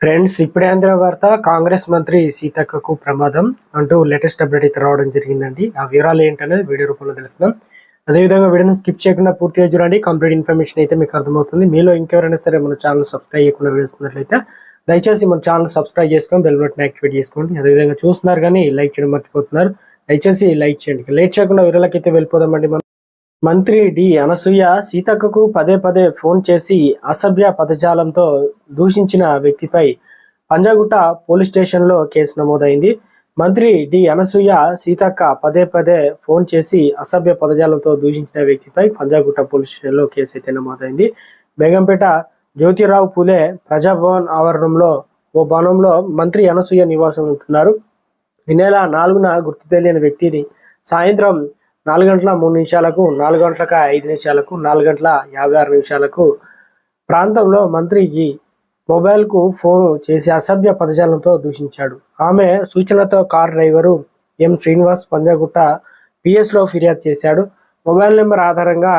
Friends, ఇప్పుడే అందిన వార్త. కాంగ్రెస్ మంత్రి సీతక్కకు ప్రమాదం అంటూ లేటెస్ట్ అప్డేట్ అయితే రావడం జరిగిందండి. ఆ వివరాలు ఏంటనేది వీడియో రూపంలో తెలుసుకుందాం. అదేవిధంగా వీడియోని స్కిప్ చేయకుండా పూర్తిగా చూడండి. కంప్లీట్ ఇన్ఫర్మేషన్ అయితే మీకు అర్థమవుతుంది. మీలో ఇంకెవరైనా సరే మన ఛానల్ సబ్స్క్రైబ్ చేయకుండా చూస్తున్నట్లయితే దయచేసి మన ఛానల్ సబ్స్క్రైబ్ చేసుకొని బెల్ బటన్ యాక్టివేట్ చేసుకోండి. అదేవిధంగా చూస్తున్నారు కానీ లైక్ చేయడం మర్చిపోతున్నారు. దయచేసి లైక్ చేయండి. లేట్ చేయకుండా వివరాలకైతే వెళ్ళిపోదామండి. మంత్రి డి అనసూయ సీతక్కకు పదే పదే ఫోన్ చేసి అసభ్య పదజాలంతో దూషించిన వ్యక్తిపై పంజాగుట్ట పోలీస్ స్టేషన్లో కేసు నమోదైంది. మంత్రి డి అనసూయ సీతక్క పదే పదే ఫోన్ చేసి అసభ్య పదజాలంతో దూషించిన వ్యక్తిపై పంజాగుట్ట పోలీస్ స్టేషన్లో కేసు అయితే నమోదైంది. బేగంపేట జ్యోతిరావు పూలే ప్రజాభవన్ ఆవరణంలో ఓ భవనంలో మంత్రి అనసూయ నివాసం ఉంటున్నారు. ఈ నెల 4న గుర్తు తెలియని వ్యక్తిని సాయంత్రం 4:03, 4:05, 4:56 ప్రాంతంలో మంత్రికి మొబైల్కు ఫోన్ చేసి అసభ్య పదజాలంతో దూషించాడు. ఆమె సూచనలతో కార్ డ్రైవరు ఎం శ్రీనివాస్ పంజాగుట్ట పిఎస్లో ఫిర్యాదు చేశాడు. మొబైల్ నెంబర్ ఆధారంగా